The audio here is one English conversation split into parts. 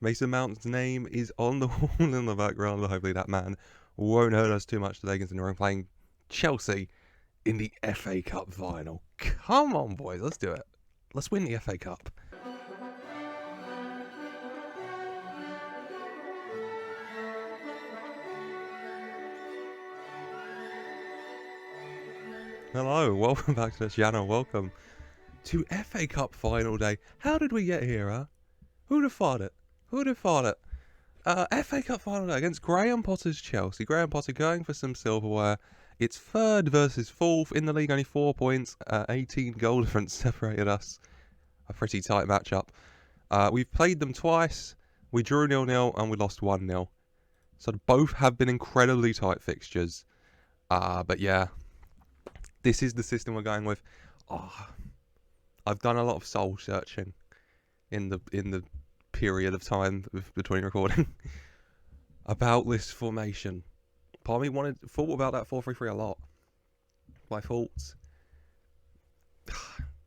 Mason Mount's name is on the wall in the background, but hopefully that man won't hurt us too much today, considering we're playing Chelsea in the FA Cup final. Come on, boys, let's do it. Let's win the FA Cup. Hello, welcome back to the channel. Welcome to FA Cup final day. How did we get here, huh? Who'd have thought it? Who'd have thought it? FA Cup final day against Graham Potter's Chelsea. Graham Potter going for some silverware. It's third versus fourth in the league, only 4 points. 18 goal difference separated us. A pretty tight matchup. We've played them twice. We drew 0-0 and we lost 1-0. So both have been incredibly tight fixtures. But yeah, this is the system we're going with. I've done a lot of soul searching in the period of time between recording about this formation. Part of me thought about that 4-3-3 a lot. My thoughts.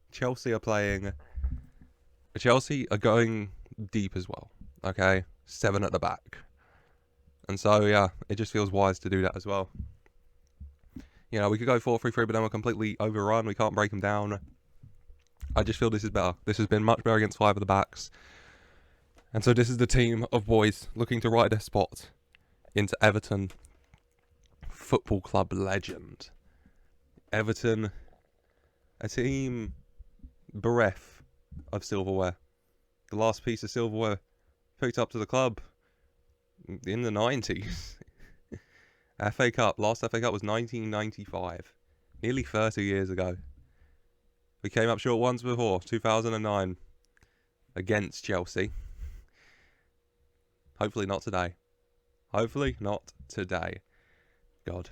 Chelsea are going deep as well. Okay, 7 at the back, and so yeah, it just feels wise to do that as well. You know, we could go 4-3-3, but then we're completely overrun. We can't break them down. I just feel this is better. This has been much better against 5 of the backs. And so this is the team of boys looking to write their spot into Everton Football Club legend. Everton, a team bereft of silverware. The last piece of silverware picked up to the club in the 90s. FA Cup, last FA Cup was 1995. Nearly 30 years ago. We came up short once before, 2009, against Chelsea. Hopefully not today. Hopefully not today. God.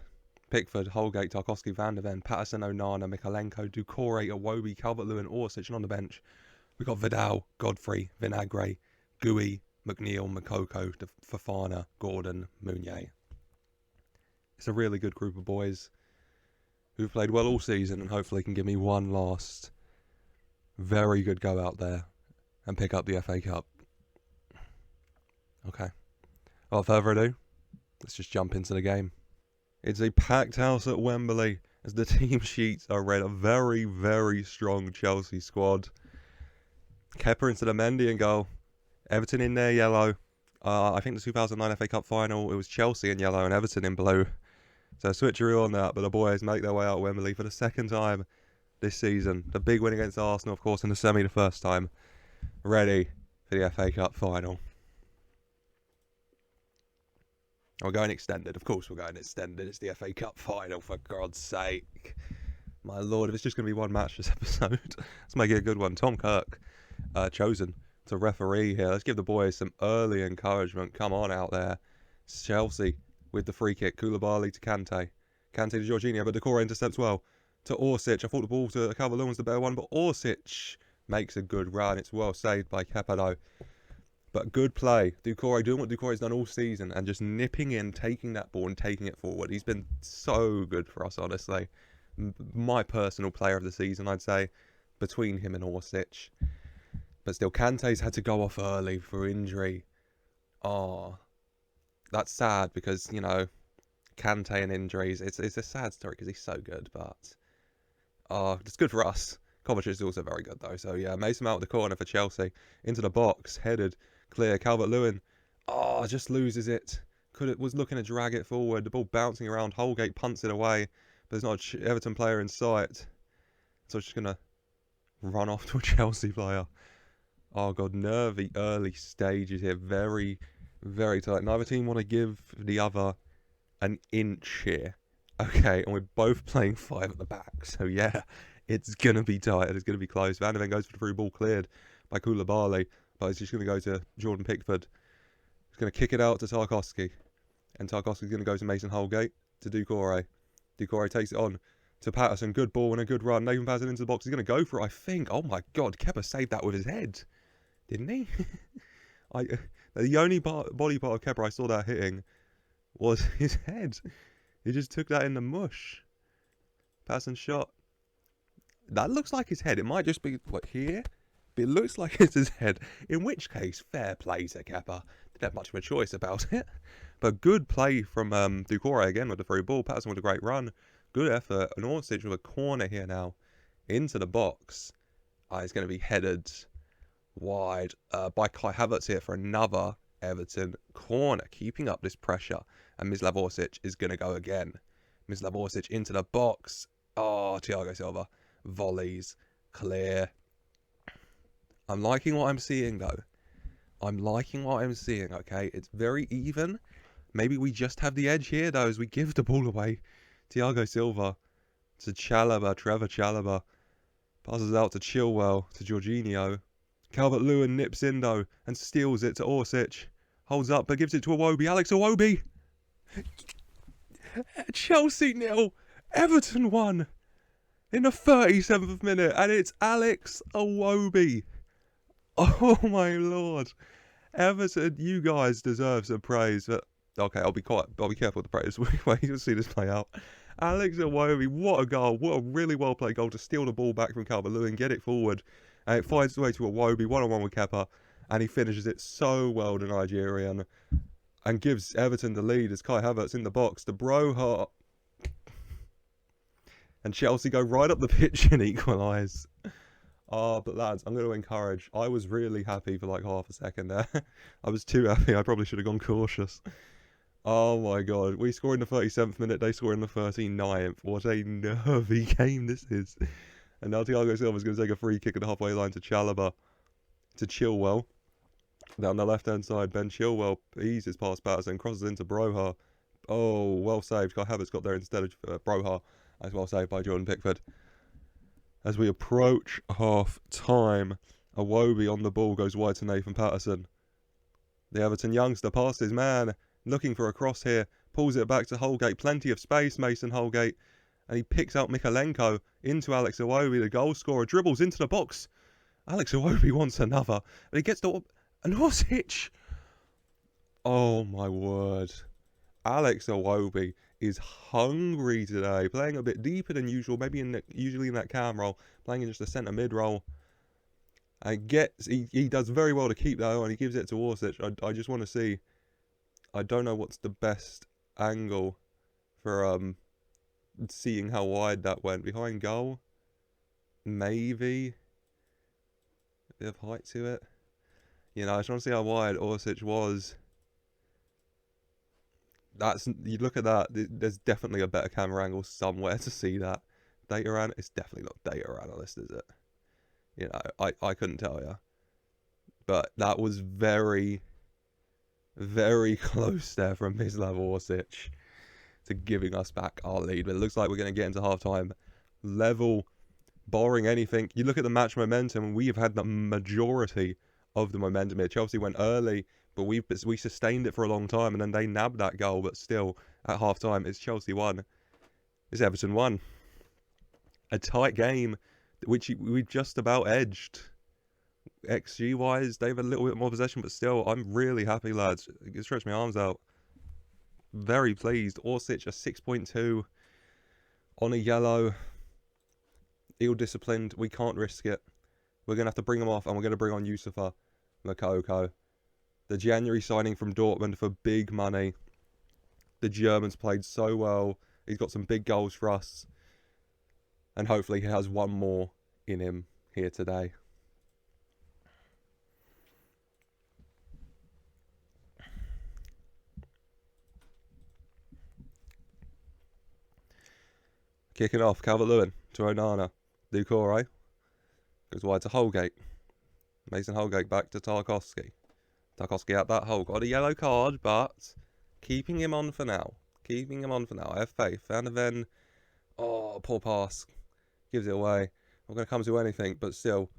Pickford, Holgate, Tarkowski, Van der Ven, Patterson, Onana, Mikalenko, Doucouré, Iwobi, Calvert-Lewin, Orsic, and on the bench, we've got Vidal, Godfrey, Vinagre, Gui, McNeil, Makoko, Fofana, Gordon, Meunier. It's a really good group of boys who've played well all season and hopefully can give me one last very good go out there and pick up the FA Cup. Okay. Without further ado, let's just jump into the game. It's a packed house at Wembley as the team sheets are read. A very, very strong Chelsea squad. Kepa instead of Mendy in goal. Everton in there, yellow. I think the 2009 FA Cup final, it was Chelsea in yellow and Everton in blue. So switcheroo on that, but the boys make their way out of Wembley for the second time this season. The big win against Arsenal, of course, in the semi the first time. Ready for the FA Cup final. We're going extended. Of course we're going extended. It's the FA Cup final, for God's sake. My lord, if it's just going to be one match this episode, let's make it a good one. Tom Kirk, chosen to referee here. Let's give the boys some early encouragement. Come on out there. Chelsea with the free kick. Koulibaly to Kante. Kante to Jorginho, but Doucouré intercepts well. To Orsic. I thought the ball to Calver-Lewin was the better one, but Orsic makes a good run. It's well saved by Kepa though. But good play. Doucouré doing what Doucouré's done all season and just nipping in, taking that ball and taking it forward. He's been so good for us, honestly. My personal player of the season, I'd say, between him and Orsic. But still, Kante's had to go off early for injury. That's sad because, you know, Kante and injuries, it's a sad story because he's so good. But it's good for us. Kovacic is also very good though. So yeah, Mason Mount at the corner for Chelsea. Into the box, headed. Clear, Calvert-Lewin. Just loses it. Was looking to drag it forward. The ball bouncing around. Holgate punts it away. But there's not an Everton player in sight. So it's just going to run off to a Chelsea player. Oh, God. Nervy early stages here. Very, very tight. Neither team want to give the other an inch here. Okay, and we're both playing 5 at the back. So, yeah, it's going to be tight. It's going to be close. Van der Ven goes for the through ball cleared by Koulibaly. But it's just going to go to Jordan Pickford. He's going to kick it out to Tarkowski. And Tarkowski's going to go to Mason Holgate. To Doucouré. Doucouré takes it on to Patterson. Good ball and a good run. Nathan Patterson into the box. He's going to go for it, I think. Oh my God. Kepa saved that with his head. Didn't he? The only body part of Kepa I saw that hitting was his head. He just took that in the mush. Patterson shot. That looks like his head. It might just be, what, here? But it looks like it's his head, in which case, fair play to Kepa. Didn't have much of a choice about it. But good play from Doucouré again with the through ball. Patterson with a great run. Good effort. And Orsic with a corner here now into the box. It's going to be headed wide by Kai Havertz here for another Everton corner, keeping up this pressure. And Mislav Orsic is going to go again. Mislav Orsic into the box. Oh, Thiago Silva. Volleys. Clear. I'm liking what I'm seeing, though. I'm liking what I'm seeing, okay? It's very even. Maybe we just have the edge here, though, as we give the ball away. Thiago Silva to Chalobah, Trevor Chalobah. Passes out to Chilwell, to Jorginho. Calvert-Lewin nips in, though, and steals it to Orsic. Holds up, but gives it to Iwobi. Alex Iwobi! Chelsea 0, Everton 1 in the 37th minute, and it's Alex Iwobi. Oh my lord. Everton, you guys deserve some praise. But okay, I'll be careful with the praise. Wait to see this play out. Alex Iwobi, what a goal. What a really well played goal to steal the ball back from Calvert-Lewin, get it forward. And it finds its way to Iwobi, one-on-one with Kepa. And he finishes it so well, the Nigerian. And gives Everton the lead as Kai Havertz in the box. The Broha. And Chelsea go right up the pitch and equalise. Oh, but lads, I'm going to encourage. I was really happy for like half a second there. I was too happy. I probably should have gone cautious. Oh my god. We score in the 37th minute. They score in the 39th. What a nervy game this is. And now Thiago Silva is going to take a free kick at the halfway line to Chalobah. To Chilwell. Down the left-hand side, Ben Chilwell eases past Patterson, crosses into Broha. Oh, well saved. Kai Havertz got there instead of Broha. As well saved by Jordan Pickford. As we approach half-time, Iwobi on the ball goes wide to Nathan Patterson. The Everton youngster past his man, looking for a cross here, pulls it back to Holgate. Plenty of space, Mason Holgate. And he picks out Mikalenko into Alex Iwobi, the goal scorer, dribbles into the box. Alex Iwobi wants another, but he gets to an Orsic. Oh my word. Alex Iwobi is hungry today, playing a bit deeper than usual, maybe usually in that cam role, playing in just a centre mid role. And he does very well to keep that on. He gives it to Orsic. I just want to see. I don't know what's the best angle for seeing how wide that went. Behind goal, maybe a bit of height to it. You know, I just want to see how wide Orsic was. You look at that. There's definitely a better camera angle somewhere to see that. It's definitely not data analyst, is it? You know, I couldn't tell you. But that was very, very close there from Mislav Orsic to giving us back our lead. But it looks like we're going to get into half-time level, barring anything. You look at the match momentum, and we've had the majority of the momentum here. Chelsea went early, but we sustained it for a long time, and then they nabbed that goal. But still, at half-time, it's Chelsea 1. It's Everton 1. A tight game, which we just about edged. XG-wise, they have a little bit more possession, but still, I'm really happy, lads. I can stretch my arms out. Very pleased. Orsic, a 6.2 on a yellow. Ill-disciplined. We can't risk it. We're going to have to bring him off, and we're going to bring on Youssoufa Moukoko. The January signing from Dortmund for big money. The German's played so well. He's got some big goals for us. And hopefully he has one more in him here today. Kicking off, Calvert-Lewin to Onana. Doucouré goes wide to Holgate. Mason Holgate back to Tarkowski. Tarkowski out that hole. Got a yellow card, but keeping him on for now. Keeping him on for now. I have faith. Van der Ven. Oh, poor pass. Gives it away. Not going to come to anything, but still.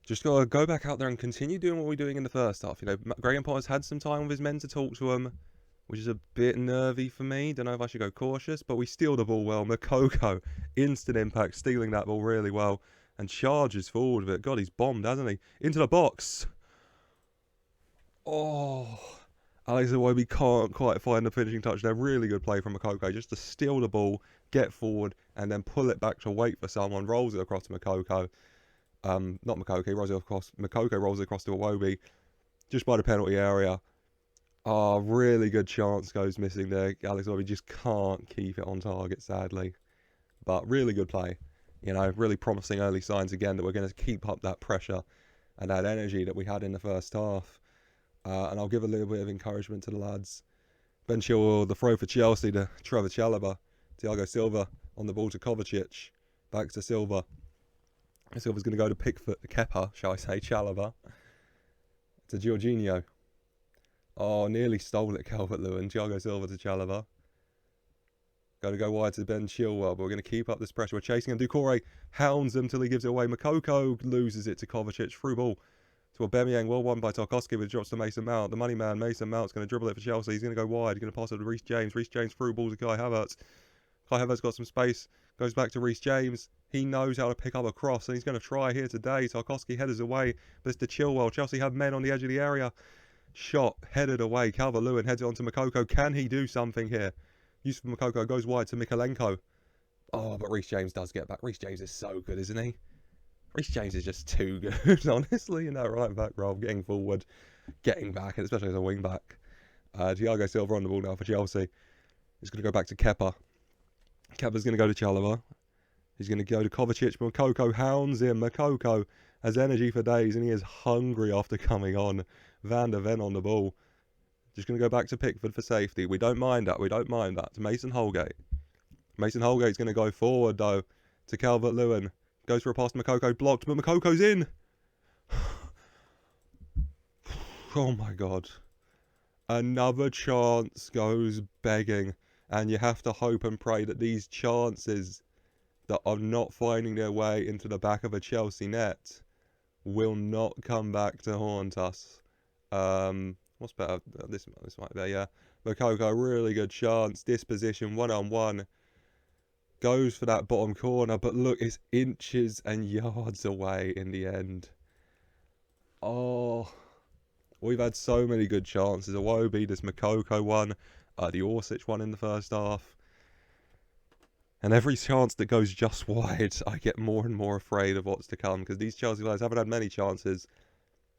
Just got to go back out there and continue doing what we're doing in the first half. You know, Graham Potter's had some time with his men to talk to him, which is a bit nervy for me. Don't know if I should go cautious, but we steal the ball well. Moukoko, instant impact, stealing that ball really well, and charges forward with it. God, he's bombed, hasn't he? Into the box. Oh, Alex Iwobi can't quite find the finishing touch there. Really good play from Moukoko, just to steal the ball, get forward, and then pull it back to wait for someone. Rolls it across to Moukoko. Not Makoko, Makoko rolls across to Iwobi, just by the penalty area. Oh, really good chance goes missing there. Alex Iwobi just can't keep it on target, sadly. But really good play. You know, really promising early signs again that we're going to keep up that pressure and that energy that we had in the first half. And I'll give a little bit of encouragement to the lads. Ben Chilwell, the throw for Chelsea to Trevor Chalobah. Thiago Silva on the ball to Kovacic. Back to Silva. Silva's going to go to Pickford, Kepa, shall I say, Chalobah. To Jorginho. Oh, nearly stole it, Calvert-Lewin. Thiago Silva to Chalobah. Going to go wide to Ben Chilwell, but we're going to keep up this pressure. We're chasing him. Doucouré hounds him till he gives it away. Makoko loses it to Kovacic. Through ball to Aubameyang. Well won by Tarkowski, but it drops to Mason Mount. The money man, Mason Mount's going to dribble it for Chelsea. He's going to go wide. He's going to pass it to Reece James. Reece James through ball to Kai Havertz. Kai Havertz got some space. Goes back to Reece James. He knows how to pick up a cross, and he's going to try here today. Tarkowski headers away, but it's to Chilwell. Chelsea have men on the edge of the area. Shot, headed away. Calvert-Lewin heads it on to Makoko. Can he do something here? Yusuf Makoko goes wide to Mikalenko. Oh, but Reece James does get back. Reece James is so good, isn't he? Reece James is just too good, honestly, in that right back role, getting forward, getting back, and especially as a wing back. Thiago Silva on the ball now for Chelsea. He's going to go back to Kepa. Kepa's going to go to Chalobah. He's going to go to Kovacic. Makoko hounds him. Makoko has energy for days, and he is hungry after coming on. Van der Ven on the ball. Just going to go back to Pickford for safety. We don't mind that. We don't mind that. To Mason Holgate. Mason Holgate's going to go forward, though, to Calvert-Lewin. Goes for a pass to Makoko. Blocked, but Makoko's in. Oh, my God. Another chance goes begging. And you have to hope and pray that these chances that are not finding their way into the back of a Chelsea net will not come back to haunt us. What's better? This might be, yeah. Makoko, really good chance. Disposition, one-on-one. Goes for that bottom corner, but look, it's inches and yards away in the end. Oh, we've had so many good chances. Iwobi, this Makoko one, the Orsic one in the first half. And every chance that goes just wide, I get more and more afraid of what's to come, because these Chelsea players haven't had many chances,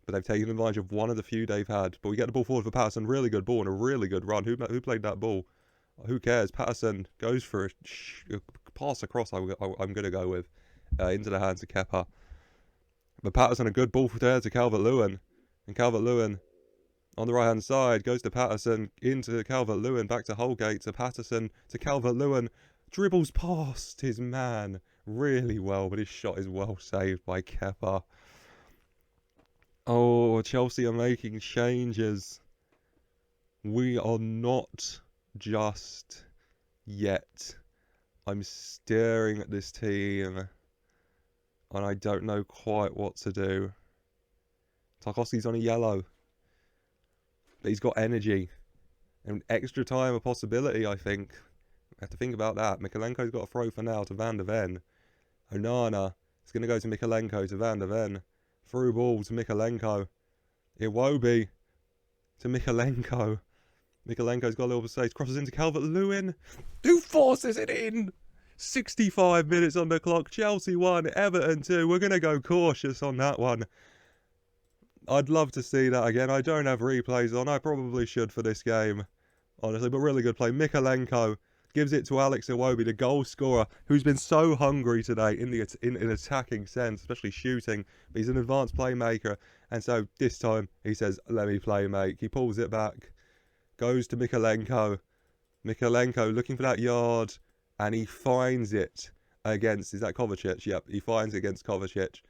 but they've taken advantage of one of the few they've had. But we get the ball forward for Patterson. Really good ball and a really good run. Who played that ball? Who cares? Patterson goes for a pass across, I'm going to go with, into the hands of Kepa. But Patterson, a good ball there to Calvert-Lewin. And Calvert-Lewin on the right-hand side goes to Patterson, into Calvert-Lewin, back to Holgate, to Patterson, to Calvert-Lewin. Dribbles past his man really well, but his shot is well saved by Kepa. Oh, Chelsea are making changes. We are not just yet. I'm staring at this team and I don't know quite what to do. Tarkowski's on a yellow, but he's got energy and extra time a possibility, I think. I have to think about that. Mikalenko's got a throw for now to Van der Ven. Onana is going to go to Mikalenko, to Van der Ven. Through ball to Mikalenko. Iwobi to Mikalenko. Mikalenko's got a little space. Crosses into Calvert-Lewin, who forces it in. 65 minutes on the clock. Chelsea 1, Everton 2. We're going to go cautious on that one. I'd love to see that again. I don't have replays on. I probably should for this game, honestly. But really good play. Mikalenko gives it to Alex Iwobi, the goal scorer, who's been so hungry today in attacking sense, especially shooting. But he's an advanced playmaker. And so this time he says, let me play, mate. He pulls it back. Goes to Mikalenko. Mikalenko looking for that yard. And he finds it against, is that Kovacic? Yep, he finds it against Kovacic.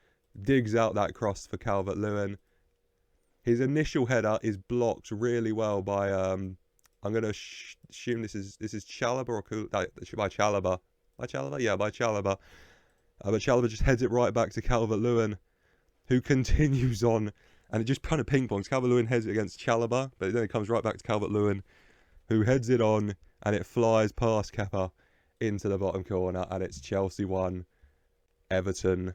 Digs out that cross for Calvert-Lewin. His initial header is blocked really well by, I'm going to assume this is Chalobah or by Chalobah. By Chalobah? Yeah, by Chalobah. But Chalobah just heads it right back to Calvert-Lewin, who continues on. And it just kind of ping-pongs. Calvert-Lewin heads it against Chalobah, but then it comes right back to Calvert-Lewin, who heads it on, and it flies past Kepa into the bottom corner, and it's Chelsea 1, Everton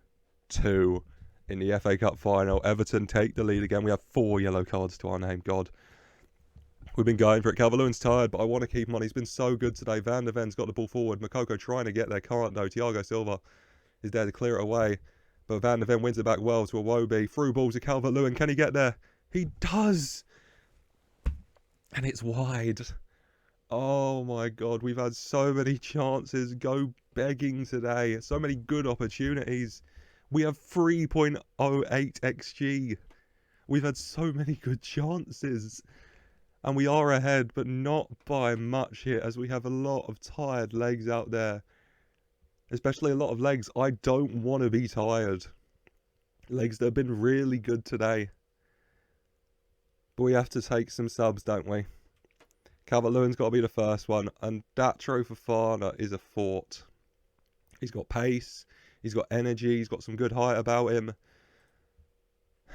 2 in the FA Cup final. Everton take the lead again. We have 4 yellow cards to our name. God. We've been going for it. Calvert-Lewin's tired, but I want to keep him on. He's been so good today. Van der Ven's got the ball forward. Makoko trying to get there. Can't, though. Thiago Silva is there to clear it away. But Van der Ven wins it back well to Iwobi. Through ball to Calvert-Lewin. Can he get there? He does! And it's wide. Oh my God, we've had so many chances go begging today. So many good opportunities. We have 3.08 XG. We've had so many good chances. And we are ahead, but not by much here, as we have a lot of tired legs out there. Especially a lot of legs I don't want to be tired. Legs that have been really good today. But we have to take some subs, don't we? Calvert-Lewin's got to be the first one. And that Fofana is a fort. He's got pace. He's got energy. He's got some good height about him.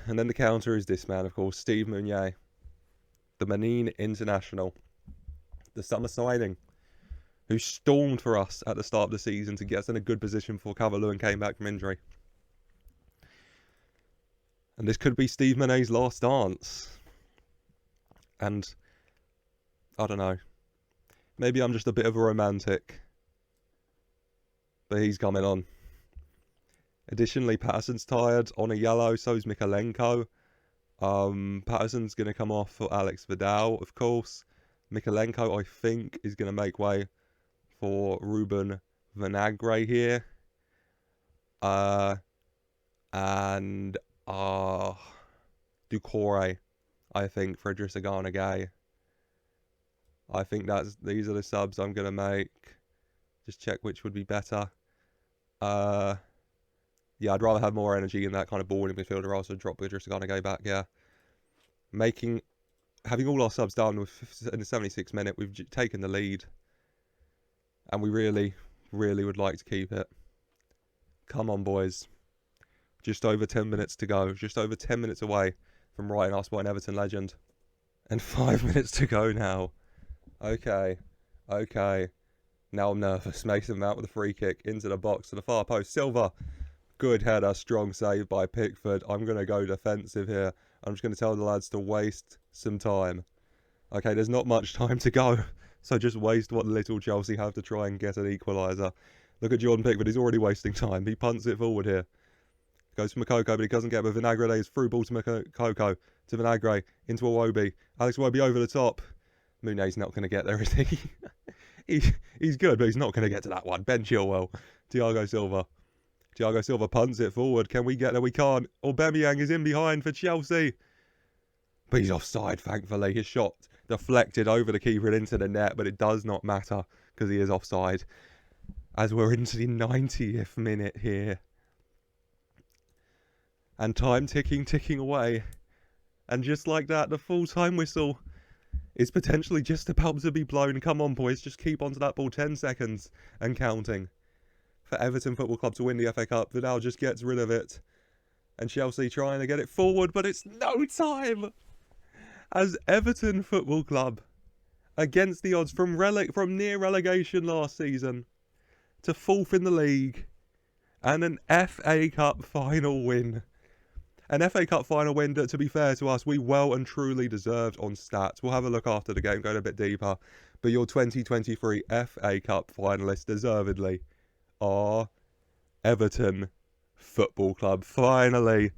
And then the counter is this man, of course, Steve Meunier. The Benin international. The summer signing. Who stormed for us at the start of the season to get us in a good position before Calvert-Lewin came back from injury. And this could be Steve Menet's last dance. And I don't know. Maybe I'm just a bit of a romantic. But he's coming on. Additionally, Patterson's tired on a yellow, so is Mikalenko. Patterson's going to come off for Alex Vidal, of course. Mikalenko, I think, is going to make way for Ruben Vinagre here. And Ducore, I think, for Idrissa Gana Gueye. I think these are the subs I'm going to make. Just check which would be better. Yeah, I'd rather have more energy in that kind of ball in midfield, or else I'd drop Idrissa Gana Gueye back, yeah. Having all our subs done in the 76th minute, we've taken the lead. And we really, really would like to keep it. Come on, boys. Just over 10 minutes to go. Just over 10 minutes away from writing our spot in Everton legend. And 5 minutes to go now. Okay. Now I'm nervous. Mason Mount with a free kick into the box to the far post. Silva. Good header. Strong save by Pickford. I'm going to go defensive here. I'm just going to tell the lads to waste some time. Okay, there's not much time to go. So just waste what little Chelsea have to try and get an equaliser. Look at Jordan Pickford. He's already wasting time. He punts it forward here. Goes for Makoko, but he doesn't get it. But Vinagre lays through ball to Makoko. To Vinagre. Into Iwobi. Alex Iwobi over the top. Munez's not going to get there, is he? He's good, but he's not going to get to that one. Ben Chilwell. Thiago Silva. Thiago Silva punts it forward. Can we get there? We can't. Aubameyang is in behind for Chelsea. But he's offside, thankfully. His shot deflected over the keeper and into the net, but it does not matter because he is offside. As we're into the 90th minute here. And time ticking away. And just like that, the full-time whistle is potentially just about to be blown. Come on, boys. Just keep onto that ball 10 seconds and counting. For Everton Football Club to win the FA Cup. Vidal just gets rid of it. And Chelsea trying to get it forward, but it's no time. As Everton Football Club, against the odds from near relegation last season to 4th in the league, and an FA Cup final win. An FA Cup final win that, to be fair to us, we well and truly deserved on stats. We'll have a look after the game, going a bit deeper. But your 2023 FA Cup finalists deservedly are Everton Football Club. Finally,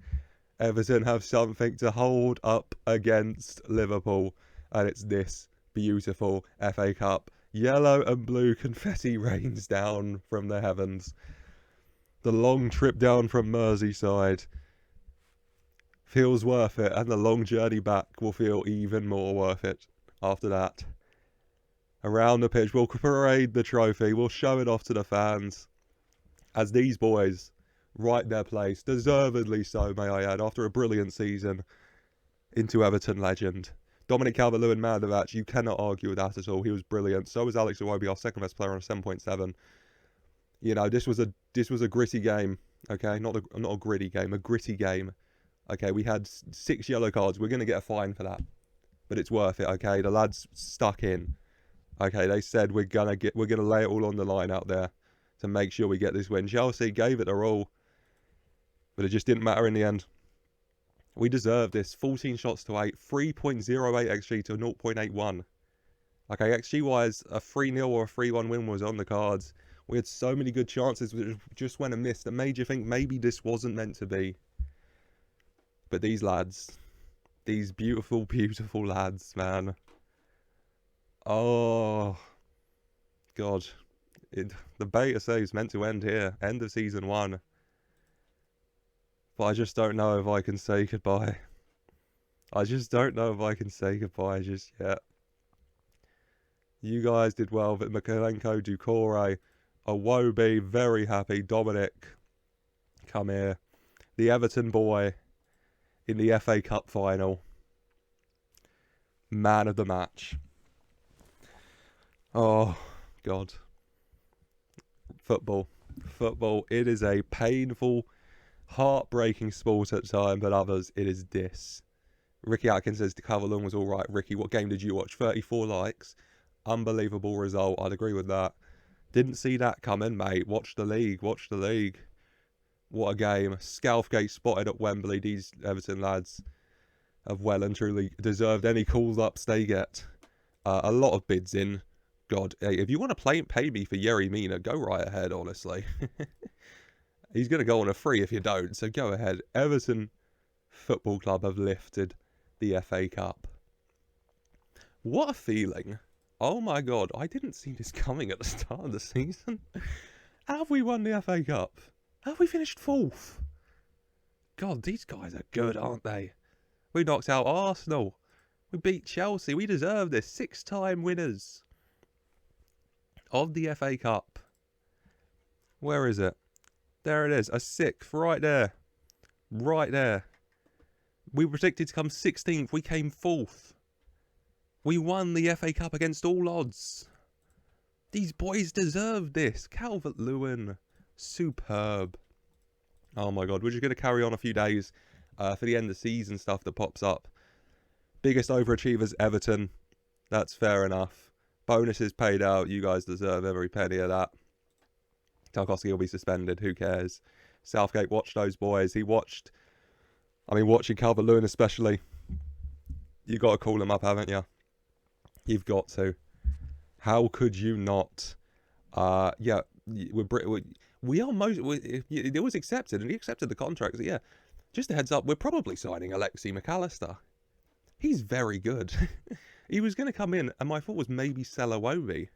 Everton have something to hold up against Liverpool. And it's this beautiful FA Cup. Yellow and blue confetti rains down from the heavens. The long trip down from Merseyside feels worth it, and the long journey back will feel even more worth it after that. Around the pitch, we'll parade the trophy, we'll show it off to the fans, as these boys right their place, deservedly so, may I add, after a brilliant season, into Everton legend. Dominic Calvert-Lewin, man of the match, you cannot argue with that at all. He was brilliant. So was Alex Iwobi, our second best player on a 7.7. You know, this was a gritty game. Okay, not a gritty game, a gritty game. Okay, we had 6 yellow cards. We're gonna get a fine for that, but it's worth it. Okay, the lads stuck in. Okay, they said we're gonna lay it all on the line out there to make sure we get this win. Chelsea gave it their all, but it just didn't matter in the end. We deserved this. 14 shots to 8, 3.08 XG to 0.81. Okay, XG wise, a 3-0 or a 3-1 win was on the cards. We had so many good chances which just went amiss that made you think maybe this wasn't meant to be. But these lads, these beautiful, beautiful lads, man. Oh, God. The beta save's meant to end here. End of season 1. But I just don't know if I can say goodbye. I just don't know if I can say goodbye just yet. You guys did well, but Mikalenko, Ducore, Awobi, very happy. Dominic, come here. The Everton boy in the FA Cup final. Man of the match. Oh, God. Football. Football. It is a painful, heartbreaking sport at times, but others, it is this. Ricky Atkins says the Calver-Lewin was all right. Ricky, what game did you watch? 34 likes. Unbelievable result. I'd agree with that. Didn't see that coming, mate. Watch the league. Watch the league. What a game. Southgate spotted at Wembley. These Everton lads have well and truly deserved any call-ups they get. A lot of bids in. God, hey, if you want to pay me for Yerry Mina, go right ahead, honestly. He's going to go on a free if you don't, so go ahead. Everton Football Club have lifted the FA Cup. What a feeling. Oh my God, I didn't see this coming at the start of the season. Have we won the FA Cup? Have we finished 4th? God, these guys are good, aren't they? We knocked out Arsenal. We beat Chelsea. We deserve this. 6-time winners of the FA Cup. Where is it? There it is. A 6th right there. Right there. We were predicted to come 16th. We came 4th. We won the FA Cup against all odds. These boys deserve this. Calvert-Lewin. Superb. Oh my God. We're just going to carry on a few days for the end of season stuff that pops up. Biggest overachievers, Everton. That's fair enough. Bonuses paid out. You guys deserve every penny of that. Tarkowski will be suspended. Who cares? Southgate watched those boys. He watched... watching Calvert-Lewin especially. You got to call him up, haven't you? You've got to. How could you not? Yeah, we almost... It was accepted, and he accepted the contract. So yeah, just a heads up, we're probably signing Alexi McAllister. He's very good. He was going to come in, and my thought was maybe sell Iwobi.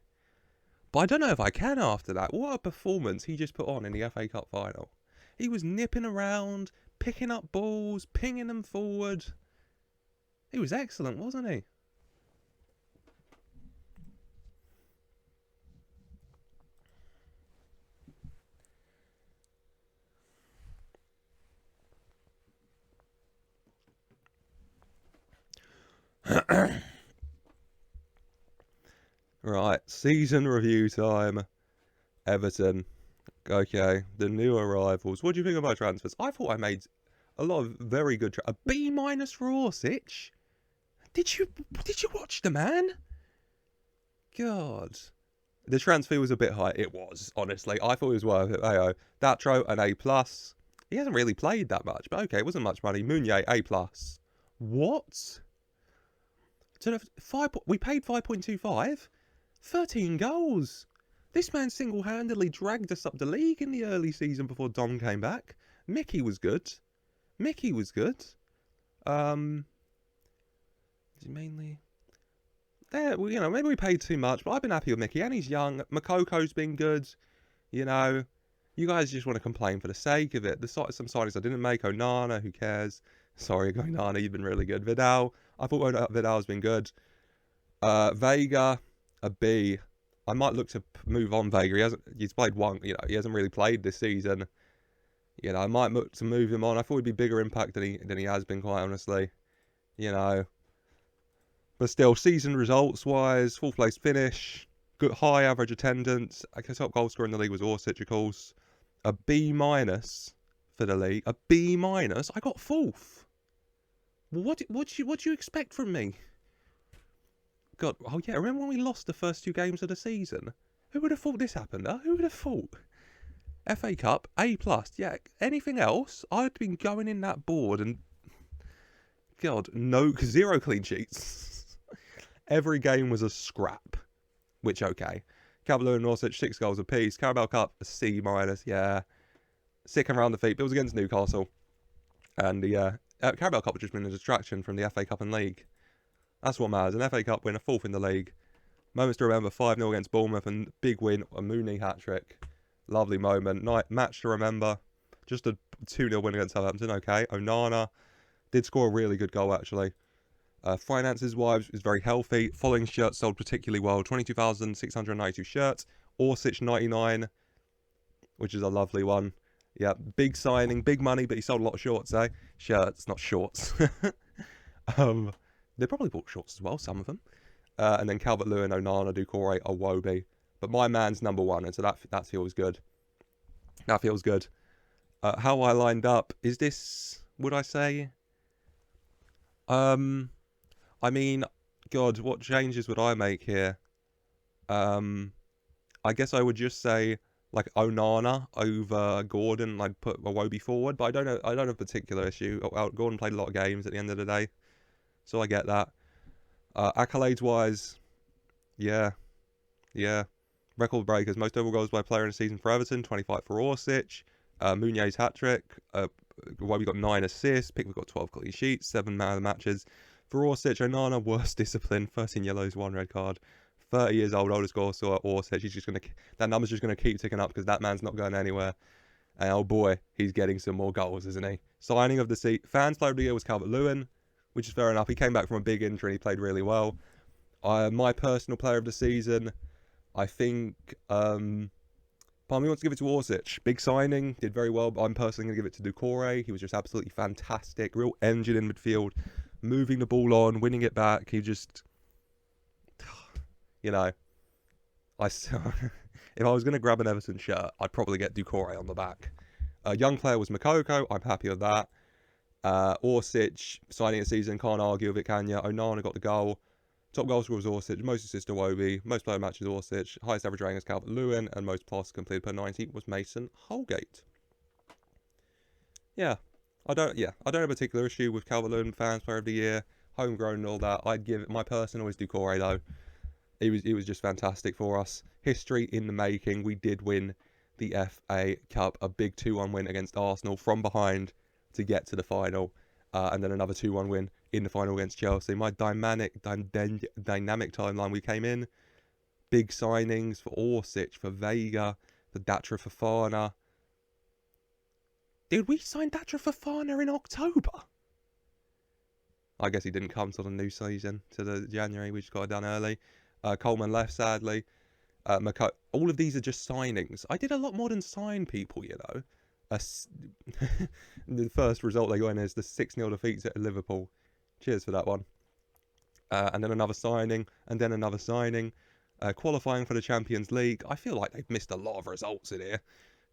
But I don't know if I can after that. What a performance he just put on in the FA Cup final. He was nipping around, picking up balls, pinging them forward. He was excellent, wasn't he? Right, season review time. Everton. Okay, the new arrivals. What do you think about transfers? I thought I made a lot of very good... A B- for Orsic? Did you watch the man? God. The transfer was a bit high. It was, honestly. I thought it was worth it. Ayo. Datro, an A+. He hasn't really played that much, but okay, it wasn't much money. Meunier, A+. What? So we paid 5.25? 13 goals. This man single-handedly dragged us up the league in the early season before Dom came back. Mickey was good. Mainly... There, maybe we paid too much, but I've been happy with Mickey, and he's young. Makoko's been good. You guys just want to complain for the sake of it. Some signings I didn't make. Onana, who cares? Sorry, Onana, you've been really good. Vidal, I thought Vidal's been good. Vega, a B. I might look to move on Vega. He's played one, he hasn't really played this season. I might look to move him on. I thought he'd be bigger impact than he has been, quite honestly. But still, season results-wise, 4th place finish, good high average attendance. I guess top goal scorer in the league was Orsic, of course. A B- for the league. A B-? I got 4th. What do you expect from me? God, oh yeah, remember when we lost the first 2 games of the season? Who would have thought this happened, huh? Who would have thought? FA Cup, A+. Yeah, anything else? I'd been going in that board and... God, 0 clean sheets. Every game was a scrap. Which, okay. Calvert-Lewin and Orsic, 6 goals apiece. Carabao Cup, a C-, yeah. Second round defeat, but it was against Newcastle. And the Carabao Cup has just been a distraction from the FA Cup and League. That's what matters. An FA Cup winner, 4th in the league. Moments to remember, 5-0 against Bournemouth, and big win, a Mooney hat-trick. Lovely moment. Match to remember. Just a 2-0 win against Southampton, okay. Onana did score a really good goal, actually. Finances-wise, is very healthy. Following shirts sold particularly well. 22,692 shirts. Orsic, 99, which is a lovely one. Yeah, big signing, big money, but he sold a lot of shorts, eh? Shirts, not shorts. They probably bought shorts as well, some of them. And then Calvert-Lewin, Onana, Doucouré, Iwobi. But my man's number 1, and so that feels good. That feels good. How I lined up, is this, would I say? I mean, God, what changes would I make here? I guess I would just say like Onana over Gordon. I'd put Iwobi forward, but I don't have a particular issue. Gordon played a lot of games at the end of the day, so I get that. Accolades wise, yeah. Record breakers, most overall goals by a player in a season for Everton, 25 for Orsic. Meunier's hat-trick. We got 9 assists. Pickford got 12 clean sheets, 7 man of the matches. For Orsic, Onana, worst discipline, 13 yellows, 1 red card. 30 years old, oldest goal scorer, Orsic. That number's just gonna keep ticking up because that man's not going anywhere. And oh boy, he's getting some more goals, isn't he? Signing of the season, fans player of the year was Calvert-Lewin, which is fair enough. He came back from a big injury and he played really well. My personal player of the season, I think, part of me wants to give it to Orsic. Big signing, did very well, but I'm personally going to give it to Doucouré. He was just absolutely fantastic. Real engine in midfield, moving the ball on, winning it back. He just, you know, if I was going to grab an Everton shirt, I'd probably get Doucouré on the back. Young player was Makoko. I'm happy with that. Orsic, signing a season, can't argue with it, can you? Onana got the goal. Top goal scorer was Orsic, most assists Iwobi, most player matches Orsic, highest average rating is Calvert-Lewin, and most passes completed per 90 was Mason Holgate. Yeah, I don't have a particular issue with Calvert-Lewin, fans player of the year, homegrown and all that. I'd give it, my personal is Doucouré though. It was just fantastic for us. History in the making. We did win the FA Cup, a big 2-1 win against Arsenal from behind to get to the final, and then another 2-1 win in the final against Chelsea. My dynamic timeline, we came in, big signings for Orsic, for Vega, for Datra Fofana. Dude, we signed Datra Fofana in October. I guess he didn't come till the new season, to the January. We just got it done early. Coleman left, sadly. All of these are just signings. I did a lot more than sign people, you know. The first result they got in is the 6-0 defeats at Liverpool. Cheers for that one. And then another signing, and then another signing. Qualifying for the Champions League. I feel like they've missed a lot of results in here.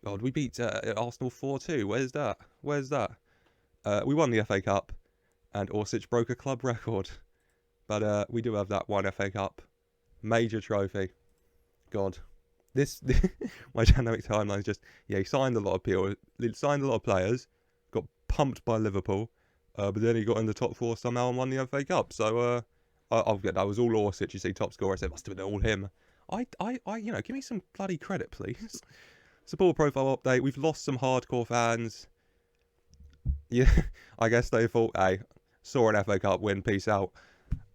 God, we beat Arsenal 4-2. Where's that? We won the FA Cup, and Orsic broke a club record. But we do have that one FA Cup. Major trophy. God. My dynamic timeline is just, yeah, he signed a lot of people, signed a lot of players, got pumped by Liverpool, but then he got in the top 4 somehow and won the FA Cup. So I'll get that was all Orsic. You see, top scorer. I said, must have been all him. Give me some bloody credit, please. Support profile update. We've lost some hardcore fans. Yeah, I guess they thought, hey, saw an FA Cup win, peace out.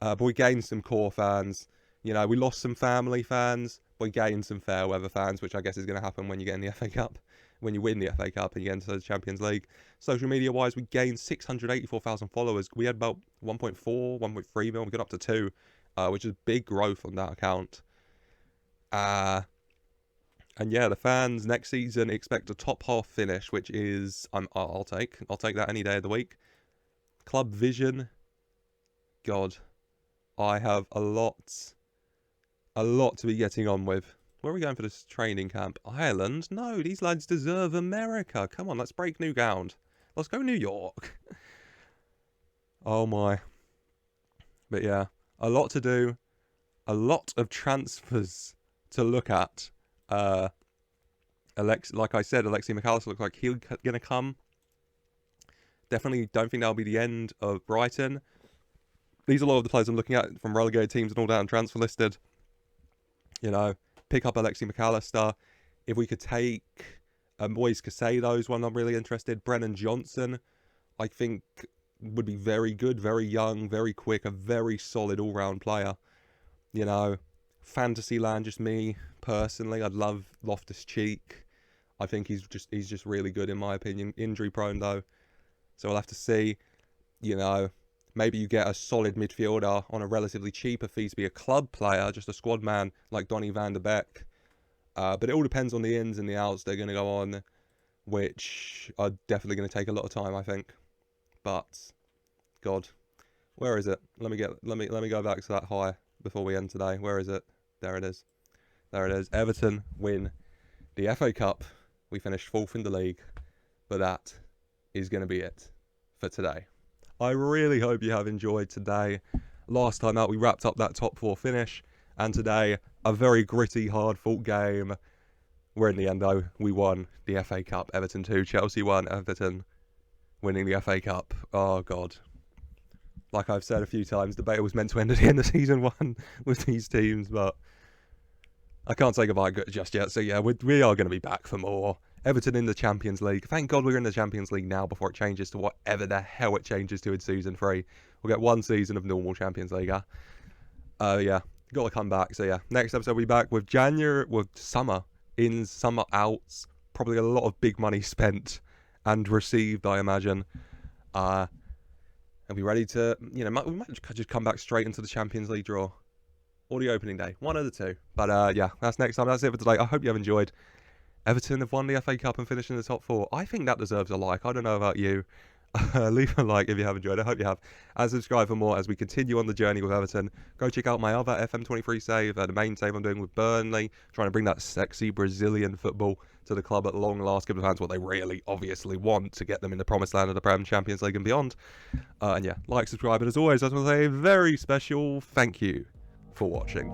But we gained some core fans. You know, we lost some family fans. We gained some fair weather fans, which I guess is going to happen when you get in the FA Cup, when you win the FA Cup and you get into the Champions League. Social media wise, we gained 684,000 followers. We had about 1.4, 1.3 million. We got up to 2, which is big growth on that account. And yeah, the fans next season expect a top half finish, which is I'll take that any day of the week. Club vision, God, I have a lot to be getting on with. Where are we going for this training camp? Ireland? No, these lads deserve America. Come on, let's break new ground. Let's go New York. Oh my. But yeah, a lot to do. A lot of transfers to look at. Like I said, Alexi McAllister looks like he's going to come. Definitely don't think that'll be the end of Brighton. These are a lot of the players I'm looking at from relegated teams and all down transfer listed. You know, pick up Alexi McAllister. If we could take Moise Caicedo's one, I'm really interested. Brennan Johnson, I think, would be very good, very young, very quick, a very solid all-round player. You know, fantasy land, just me personally, I'd love Loftus-Cheek. I think he's just really good in my opinion. Injury prone though, so we'll have to see. You know, maybe you get a solid midfielder on a relatively cheaper fee to be a club player, just a squad man like Donny van de Beek. But it all depends on the ins and the outs they're going to go on, which are definitely going to take a lot of time, I think. But God, where is it? Let me go back to that high before we end today. Where is it? There it is. There it is. Everton win the FA Cup. We finished 4th in the league, but that is going to be it for today. I really hope you have enjoyed today. Last time out, we wrapped up that top 4 finish, and today, a very gritty, hard-fought game, where in the end, though, we won the FA Cup. Everton 2, Chelsea 1, Everton winning the FA Cup. Oh, God. Like I've said a few times, the battle was meant to end at the end of season 1 with these teams, but I can't say goodbye just yet. So yeah, we are going to be back for more. Everton in the Champions League. Thank God we're in the Champions League now before it changes to whatever the hell it changes to in season 3. We'll get 1 season of normal Champions League. Yeah, got to come back. So yeah, next episode we'll be back with summer ins, summer outs. Probably a lot of big money spent and received, I imagine. And be ready to, we might just come back straight into the Champions League draw. Or the opening day. One of the two. But yeah, that's next time. That's it for today. I hope you have enjoyed. Everton have won the FA Cup and finished in the top 4. I think that deserves a like. I don't know about you. Leave a like if you have enjoyed. I hope you have. And subscribe for more as we continue on the journey with Everton. Go check out my other FM23 save. The main save I'm doing with Burnley. Trying to bring that sexy Brazilian football to the club at long last. Give the fans what they really obviously want to get them in the promised land of the Prem, Champions League and beyond. And yeah, like, subscribe. And as always, I just want to say a very special thank you for watching.